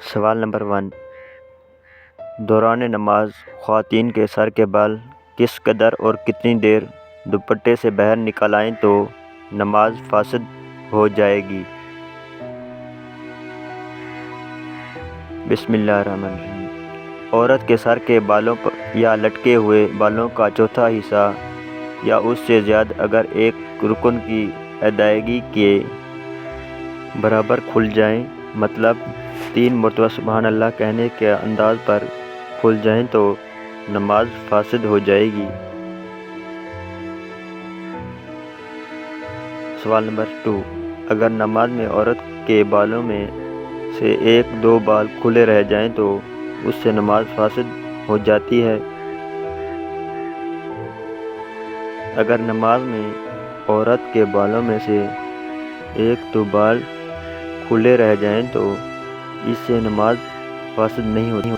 سوال نمبر 1، دوران نماز خواتین کے سر کے بال کس قدر اور کتنی دیر دوپٹے سے باہر نکال آئیں تو نماز فاسد ہو جائے گی؟ بسم اللہ الرحمن الرحیم۔ عورت کے سر کے بالوں یا لٹکے ہوئے بالوں کا چوتھا حصہ یا اس سے زیادہ اگر ایک رکن کی ادائیگی کے برابر کھل جائیں، مطلب 3 مرتبہ سبحان اللہ کہنے کے انداز پر کھل جائیں تو نماز فاسد ہو جائے گی۔ سوال نمبر 2، اگر نماز میں عورت کے بالوں میں سے 1-2 بال کھلے رہ جائیں تو اس سے نماز فاسد ہو جاتی ہے؟ اگر نماز میں عورت کے بالوں میں سے 1-2 بال کھلے رہ جائیں تو اس سے نماز فاسد نہیں ہوتی۔